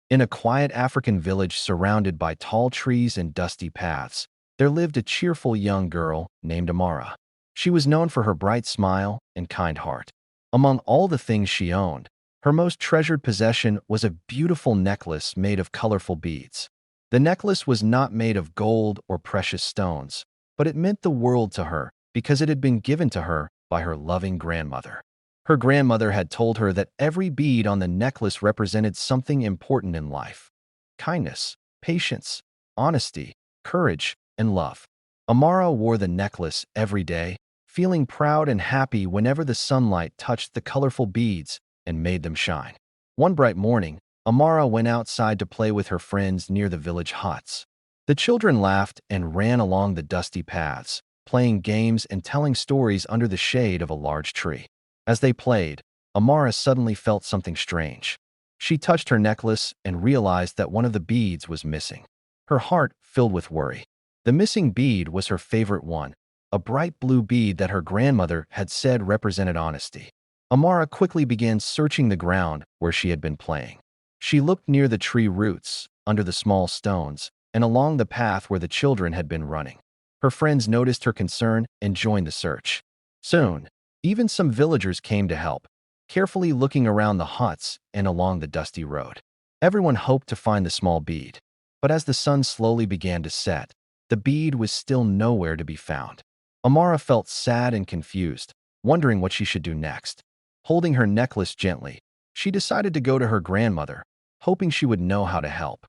In a quiet African village surrounded by tall trees and dusty paths, there lived a cheerful young girl named Amara. She was known for her bright smile and kind heart. Among all the things she owned, her most treasured possession was a beautiful necklace made of colorful beads. The necklace was not made of gold or precious stones, but it meant the world to her because it had been given to her by her loving grandmother. Her grandmother had told her that every bead on the necklace represented something important in life: kindness, patience, honesty, courage, and love. Amara wore the necklace every day, feeling proud and happy whenever the sunlight touched the colorful beads and made them shine. One bright morning, Amara went outside to play with her friends near the village huts. The children laughed and ran along the dusty paths, playing games and telling stories under the shade of a large tree. As they played, Amara suddenly felt something strange. She touched her necklace and realized that one of the beads was missing. Her heart filled with worry. The missing bead was her favorite one, a bright blue bead that her grandmother had said represented honesty. Amara quickly began searching the ground where she had been playing. She looked near the tree roots, under the small stones, and along the path where the children had been running. Her friends noticed her concern and joined the search. Soon, even some villagers came to help, carefully looking around the huts and along the dusty road. Everyone hoped to find the small bead, but as the sun slowly began to set, the bead was still nowhere to be found. Amara felt sad and confused, wondering what she should do next. Holding her necklace gently, she decided to go to her grandmother, hoping she would know how to help.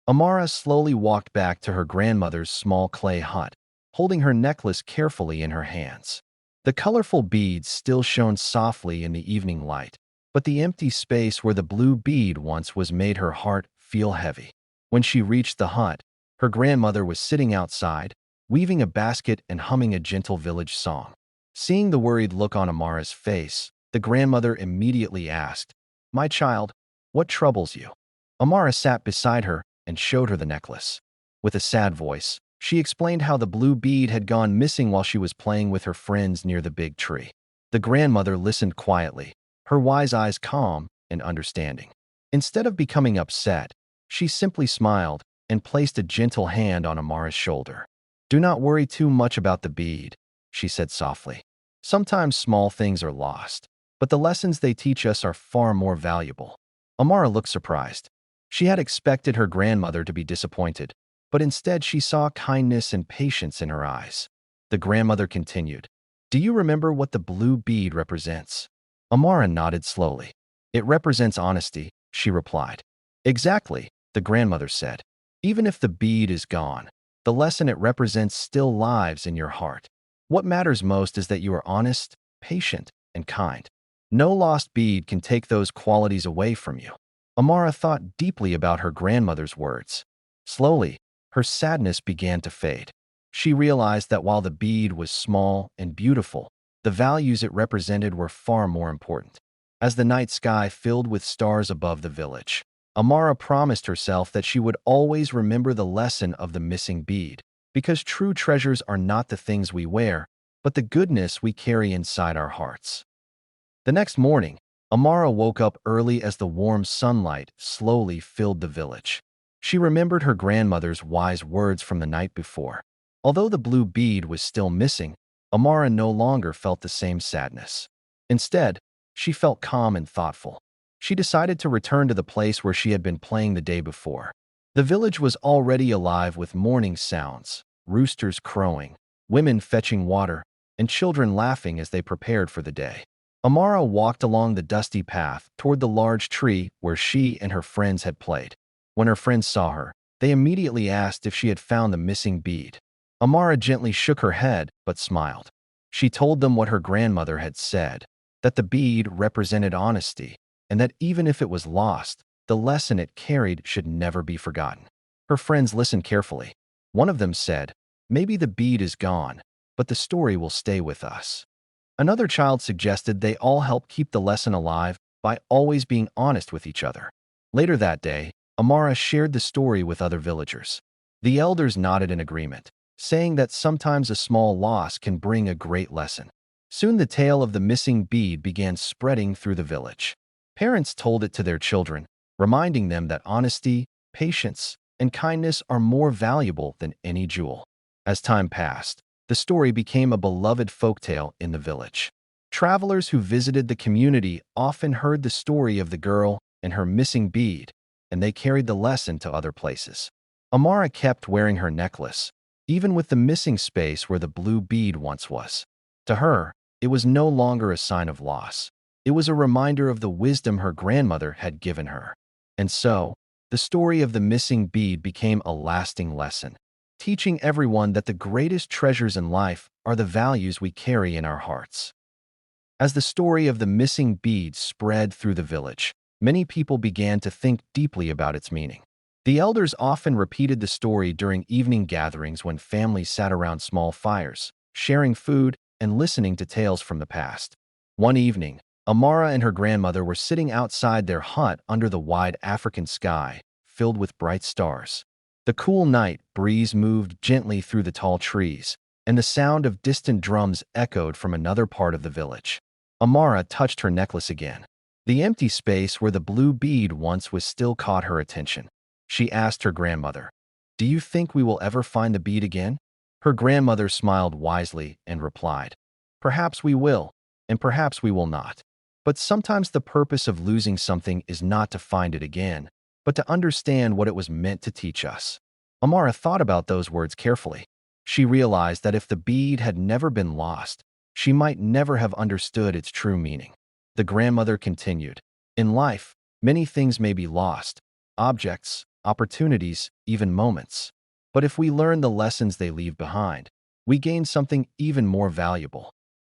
Amara slowly walked back to her grandmother's small clay hut, holding her necklace carefully in her hands. The colorful beads still shone softly in the evening light, but the empty space where the blue bead once was made her heart feel heavy. When she reached the hut, her grandmother was sitting outside, weaving a basket and humming a gentle village song. Seeing the worried look on Amara's face, the grandmother immediately asked, "My child, what troubles you?" Amara sat beside her and showed her the necklace. With a sad voice, she explained how the blue bead had gone missing while she was playing with her friends near the big tree. The grandmother listened quietly, her wise eyes calm and understanding. Instead of becoming upset, she simply smiled and placed a gentle hand on Amara's shoulder. "Do not worry too much about the bead," she said softly. "Sometimes small things are lost, but the lessons they teach us are far more valuable." Amara looked surprised. She had expected her grandmother to be disappointed, but instead she saw kindness and patience in her eyes. The grandmother continued, "Do you remember what the blue bead represents?" Amara nodded slowly. "It represents honesty," she replied. "Exactly," the grandmother said. "Even if the bead is gone, the lesson it represents still lives in your heart. What matters most is that you are honest, patient, and kind. No lost bead can take those qualities away from you." Amara thought deeply about her grandmother's words. Slowly, her sadness began to fade. She realized that while the bead was small and beautiful, the values it represented were far more important. As the night sky filled with stars above the village, Amara promised herself that she would always remember the lesson of the missing bead, because true treasures are not the things we wear, but the goodness we carry inside our hearts. The next morning, Amara woke up early as the warm sunlight slowly filled the village. She remembered her grandmother's wise words from the night before. Although the blue bead was still missing, Amara no longer felt the same sadness. Instead, she felt calm and thoughtful. She decided to return to the place where she had been playing the day before. The village was already alive with morning sounds, roosters crowing, women fetching water, and children laughing as they prepared for the day. Amara walked along the dusty path toward the large tree where she and her friends had played. When her friends saw her, they immediately asked if she had found the missing bead. Amara gently shook her head but smiled. She told them what her grandmother had said, that the bead represented honesty, and that even if it was lost, the lesson it carried should never be forgotten. Her friends listened carefully. One of them said, "Maybe the bead is gone, but the story will stay with us." Another child suggested they all help keep the lesson alive by always being honest with each other. Later that day, Amara shared the story with other villagers. The elders nodded in agreement, saying that sometimes a small loss can bring a great lesson. Soon the tale of the missing bead began spreading through the village. Parents told it to their children, reminding them that honesty, patience, and kindness are more valuable than any jewel. As time passed, the story became a beloved folktale in the village. Travelers who visited the community often heard the story of the girl and her missing bead, and they carried the lesson to other places. Amara kept wearing her necklace, even with the missing space where the blue bead once was. To her, it was no longer a sign of loss. It was a reminder of the wisdom her grandmother had given her. And so, the story of the missing bead became a lasting lesson, teaching everyone that the greatest treasures in life are the values we carry in our hearts. As the story of the missing bead spread through the village, many people began to think deeply about its meaning. The elders often repeated the story during evening gatherings when families sat around small fires, sharing food and listening to tales from the past. One evening, Amara and her grandmother were sitting outside their hut under the wide African sky, filled with bright stars. The cool night breeze moved gently through the tall trees, and the sound of distant drums echoed from another part of the village. Amara touched her necklace again. The empty space where the blue bead once was still caught her attention. She asked her grandmother, "Do you think we will ever find the bead again?" Her grandmother smiled wisely and replied, "Perhaps we will, and perhaps we will not. But sometimes the purpose of losing something is not to find it again, but to understand what it was meant to teach us." Amara thought about those words carefully. She realized that if the bead had never been lost, she might never have understood its true meaning. The grandmother continued, "In life, many things may be lost: objects, opportunities, even moments. But if we learn the lessons they leave behind, we gain something even more valuable."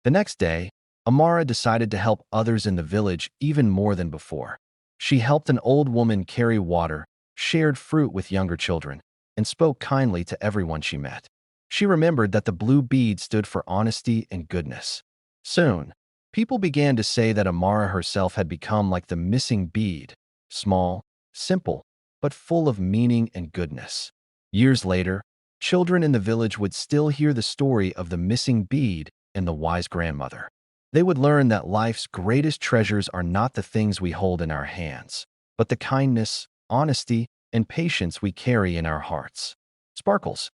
The next day, Amara decided to help others in the village even more than before. She helped an old woman carry water, shared fruit with younger children, and spoke kindly to everyone she met. She remembered that the blue bead stood for honesty and goodness. Soon, people began to say that Amara herself had become like the missing bead, small, simple, but full of meaning and goodness. Years later, children in the village would still hear the story of the missing bead and the wise grandmother. They would learn that life's greatest treasures are not the things we hold in our hands, but the kindness, honesty, and patience we carry in our hearts. Sparkles.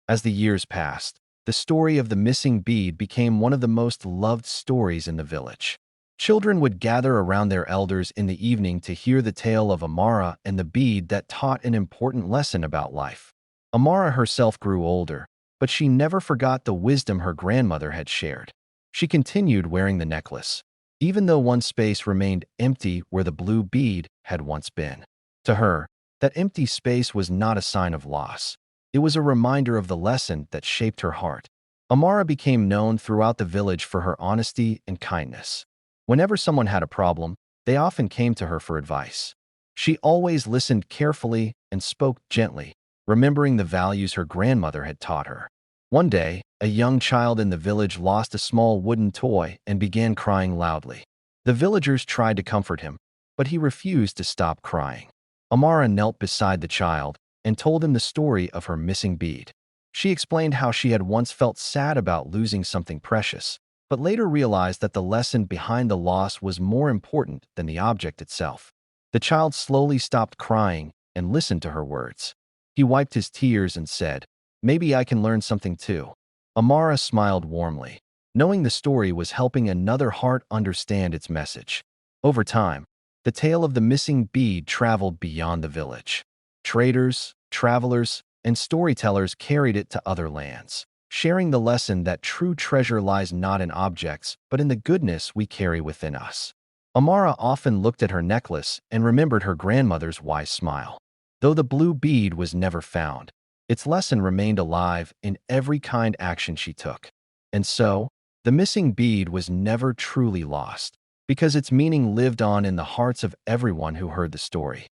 As the years passed, the story of the missing bead became one of the most loved stories in the village. Children would gather around their elders in the evening to hear the tale of Amara and the bead that taught an important lesson about life. Amara herself grew older, but she never forgot the wisdom her grandmother had shared. She continued wearing the necklace, even though one space remained empty where the blue bead had once been. To her, that empty space was not a sign of loss. It was a reminder of the lesson that shaped her heart. Amara became known throughout the village for her honesty and kindness. Whenever someone had a problem, they often came to her for advice. She always listened carefully and spoke gently, remembering the values her grandmother had taught her. One day, a young child in the village lost a small wooden toy and began crying loudly. The villagers tried to comfort him, but he refused to stop crying. Amara knelt beside the child and told him the story of her missing bead. She explained how she had once felt sad about losing something precious, but later realized that the lesson behind the loss was more important than the object itself. The child slowly stopped crying and listened to her words. He wiped his tears and said, "Maybe I can learn something too." Amara smiled warmly, knowing the story was helping another heart understand its message. Over time, the tale of the missing bead traveled beyond the village. Traders, travelers, and storytellers carried it to other lands, sharing the lesson that true treasure lies not in objects, but in the goodness we carry within us. Amara often looked at her necklace and remembered her grandmother's wise smile. Though the blue bead was never found, its lesson remained alive in every kind action she took. And so, the missing bead was never truly lost, because its meaning lived on in the hearts of everyone who heard the story.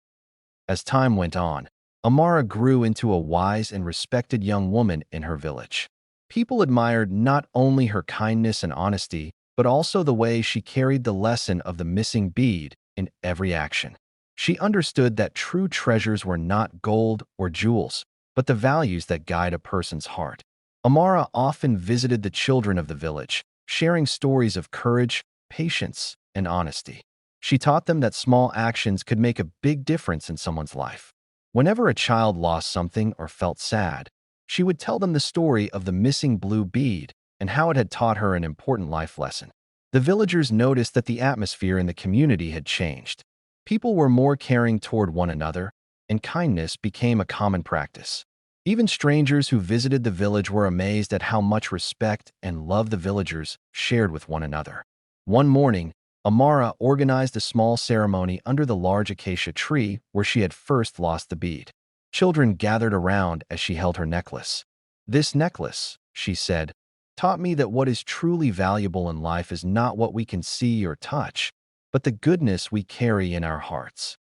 As time went on, Amara grew into a wise and respected young woman in her village. People admired not only her kindness and honesty, but also the way she carried the lesson of the missing bead in every action. She understood that true treasures were not gold or jewels, but the values that guide a person's heart. Amara often visited the children of the village, sharing stories of courage, patience, and honesty. She taught them that small actions could make a big difference in someone's life. Whenever a child lost something or felt sad, she would tell them the story of the missing blue bead and how it had taught her an important life lesson. The villagers noticed that the atmosphere in the community had changed. People were more caring toward one another, and kindness became a common practice. Even strangers who visited the village were amazed at how much respect and love the villagers shared with one another. One morning, Amara organized a small ceremony under the large acacia tree where she had first lost the bead. Children gathered around as she held her necklace. "This necklace," she said, "taught me that what is truly valuable in life is not what we can see or touch, but the goodness we carry in our hearts."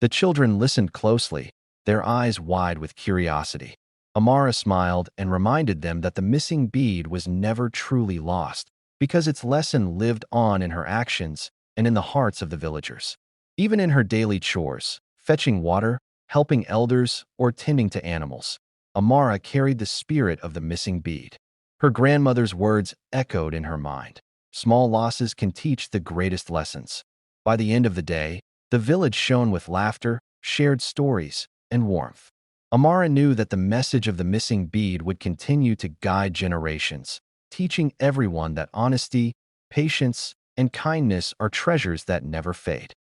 The children listened closely, their eyes wide with curiosity. Amara smiled and reminded them that the missing bead was never truly lost, because its lesson lived on in her actions and in the hearts of the villagers. Even in her daily chores, fetching water, helping elders, or tending to animals, Amara carried the spirit of the missing bead. Her grandmother's words echoed in her mind. Small losses can teach the greatest lessons. By the end of the day, the village shone with laughter, shared stories, and warmth. Amara knew that the message of the missing bead would continue to guide generations, teaching everyone that honesty, patience, and kindness are treasures that never fade.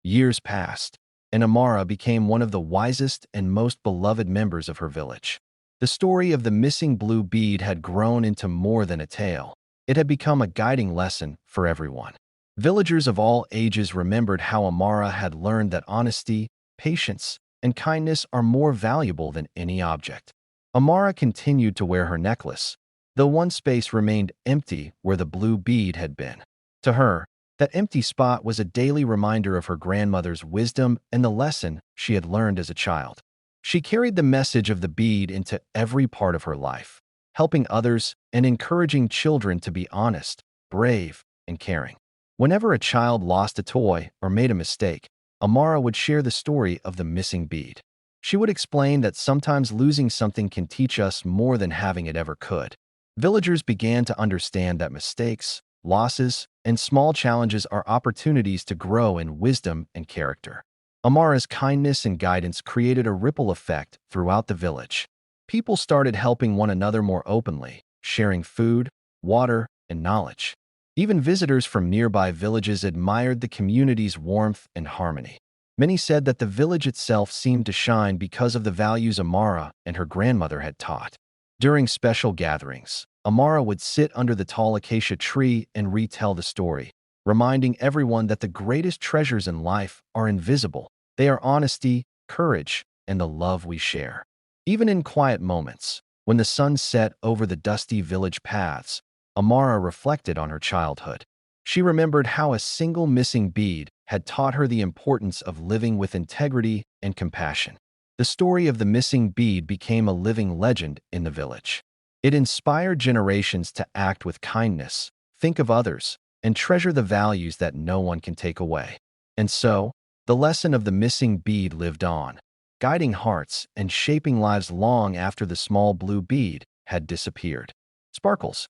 Years passed, and Amara became one of the wisest and most beloved members of her village. The story of the missing blue bead had grown into more than a tale. It had become a guiding lesson for everyone. Villagers of all ages remembered how Amara had learned that honesty, patience, and kindness are more valuable than any object. Amara continued to wear her necklace, though one space remained empty where the blue bead had been. To her, that empty spot was a daily reminder of her grandmother's wisdom and the lesson she had learned as a child. She carried the message of the bead into every part of her life, helping others and encouraging children to be honest, brave, and caring. Whenever a child lost a toy or made a mistake, Amara would share the story of the missing bead. She would explain that sometimes losing something can teach us more than having it ever could. Villagers began to understand that mistakes, losses, and small challenges are opportunities to grow in wisdom and character. Amara's kindness and guidance created a ripple effect throughout the village. People started helping one another more openly, sharing food, water, and knowledge. Even visitors from nearby villages admired the community's warmth and harmony. Many said that the village itself seemed to shine because of the values Amara and her grandmother had taught. During special gatherings, Amara would sit under the tall acacia tree and retell the story, reminding everyone that the greatest treasures in life are invisible. They are honesty, courage, and the love we share. Even in quiet moments, when the sun set over the dusty village paths, Amara reflected on her childhood. She remembered how a single missing bead had taught her the importance of living with integrity and compassion. The story of the missing bead became a living legend in the village. It inspired generations to act with kindness, think of others, and treasure the values that no one can take away. And so, the lesson of the missing bead lived on, guiding hearts and shaping lives long after the small blue bead had disappeared. Sparkles.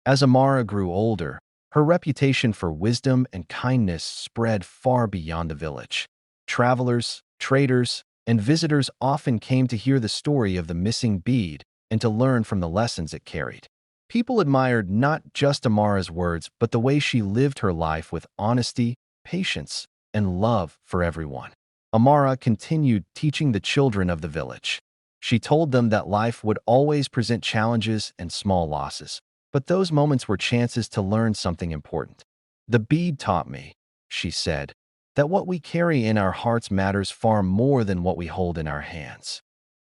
As Amara grew older, her reputation for wisdom and kindness spread far beyond the village. Travelers, traders, and visitors often came to hear the story of the missing bead and to learn from the lessons it carried. People admired not just Amara's words, but the way she lived her life with honesty, patience, and love for everyone. Amara continued teaching the children of the village. She told them that life would always present challenges and small losses, but those moments were chances to learn something important. "The bead taught me," she said, "that what we carry in our hearts matters far more than what we hold in our hands."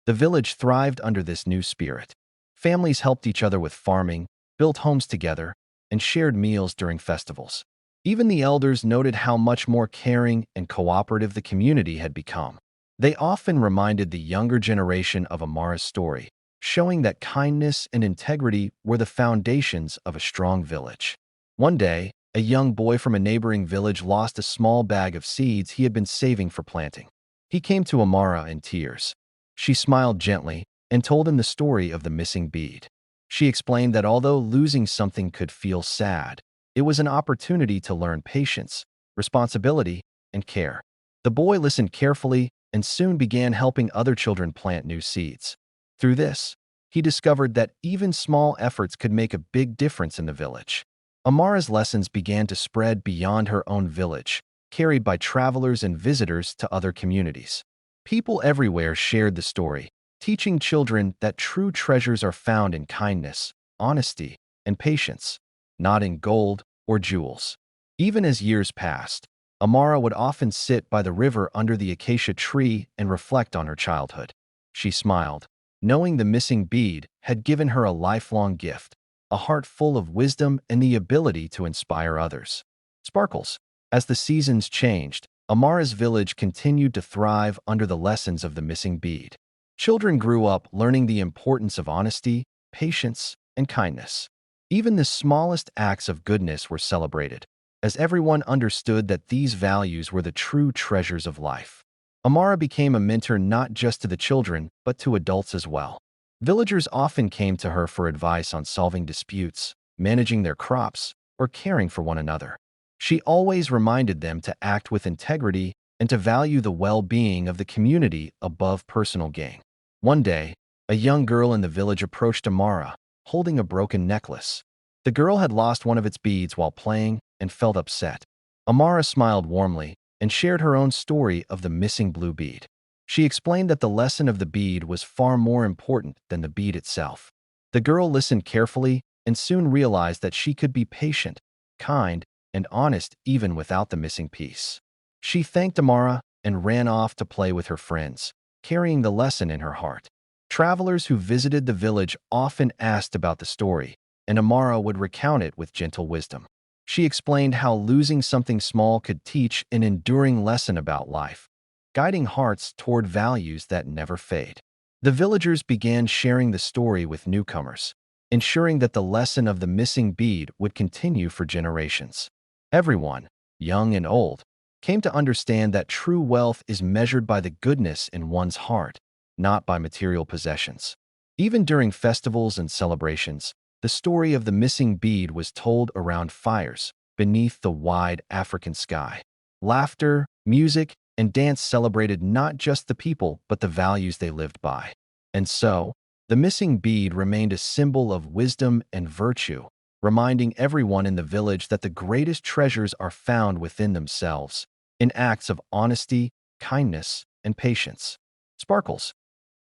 The village thrived under this new spirit. Families helped each other with farming, built homes together, and shared meals during festivals. Even the elders noted how much more caring and cooperative the community had become. They often reminded the younger generation of Amara's story, showing that kindness and integrity were the foundations of a strong village. One day, a young boy from a neighboring village lost a small bag of seeds he had been saving for planting. He came to Amara in tears. She smiled gently and told him the story of the missing bead. She explained that although losing something could feel sad, it was an opportunity to learn patience, responsibility, and care. The boy listened carefully and soon began helping other children plant new seeds. Through this, he discovered that even small efforts could make a big difference in the village. Amara's lessons began to spread beyond her own village, carried by travelers and visitors to other communities. People everywhere shared the story, teaching children that true treasures are found in kindness, honesty, and patience, not in gold or jewels. Even as years passed, Amara would often sit by the river under the acacia tree and reflect on her childhood. She smiled, knowing the missing bead had given her a lifelong gift, a heart full of wisdom and the ability to inspire others. Sparkles. As the seasons changed, Amara's village continued to thrive under the lessons of the missing bead. Children grew up learning the importance of honesty, patience, and kindness. Even the smallest acts of goodness were celebrated, as everyone understood that these values were the true treasures of life. Amara became a mentor not just to the children, but to adults as well. Villagers often came to her for advice on solving disputes, managing their crops, or caring for one another. She always reminded them to act with integrity and to value the well-being of the community above personal gain. One day, a young girl in the village approached Amara, holding a broken necklace. The girl had lost one of its beads while playing and felt upset. Amara smiled warmly and shared her own story of the missing blue bead. She explained that the lesson of the bead was far more important than the bead itself. The girl listened carefully and soon realized that she could be patient, kind, and honest even without the missing piece. She thanked Amara and ran off to play with her friends, carrying the lesson in her heart. Travelers who visited the village often asked about the story, and Amara would recount it with gentle wisdom. She explained how losing something small could teach an enduring lesson about life, guiding hearts toward values that never fade. The villagers began sharing the story with newcomers, ensuring that the lesson of the missing bead would continue for generations. Everyone, young and old, came to understand that true wealth is measured by the goodness in one's heart, not by material possessions. Even during festivals and celebrations, the story of the missing bead was told around fires beneath the wide African sky. Laughter, music, and dance celebrated not just the people but the values they lived by. And so, the missing bead remained a symbol of wisdom and virtue, reminding everyone in the village that the greatest treasures are found within themselves, in acts of honesty, kindness, and patience. Sparkles.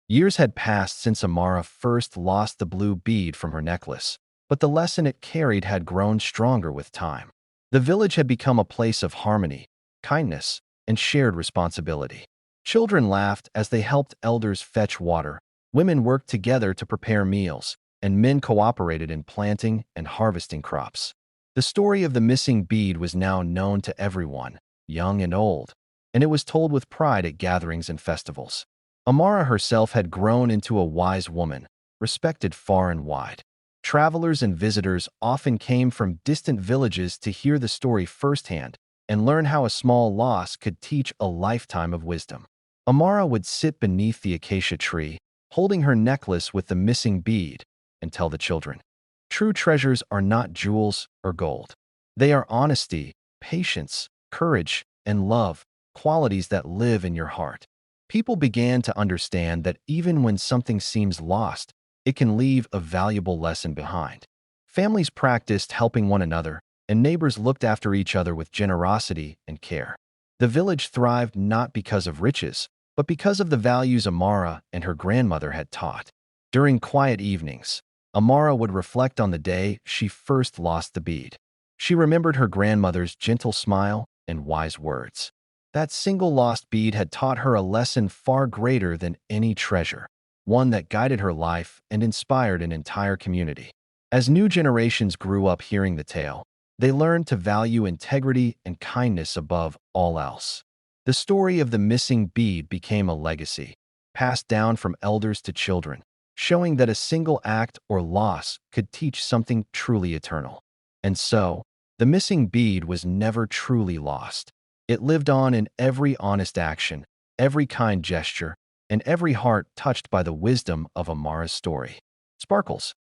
Years had passed since Amara first lost the blue bead from her necklace, but the lesson it carried had grown stronger with time. The village had become a place of harmony, kindness, and shared responsibility. Children laughed as they helped elders fetch water, women worked together to prepare meals, and men cooperated in planting and harvesting crops. The story of the missing bead was now known to everyone, young and old, and it was told with pride at gatherings and festivals. Amara herself had grown into a wise woman, respected far and wide. Travelers and visitors often came from distant villages to hear the story firsthand and learn how a small loss could teach a lifetime of wisdom. Amara would sit beneath the acacia tree, holding her necklace with the missing bead, and tell the children, "True treasures are not jewels or gold. They are honesty, patience, courage, and love, qualities that live in your heart." People began to understand that even when something seems lost, it can leave a valuable lesson behind. Families practiced helping one another, and neighbors looked after each other with generosity and care. The village thrived not because of riches, but because of the values Amara and her grandmother had taught. During quiet evenings, Amara would reflect on the day she first lost the bead. She remembered her grandmother's gentle smile and wise words. That single lost bead had taught her a lesson far greater than any treasure, one that guided her life and inspired an entire community. As new generations grew up hearing the tale, they learned to value integrity and kindness above all else. The story of the missing bead became a legacy, passed down from elders to children, showing that a single act or loss could teach something truly eternal. And so, the missing bead was never truly lost. It lived on in every honest action, every kind gesture, and every heart touched by the wisdom of Amara's story. Sparkles.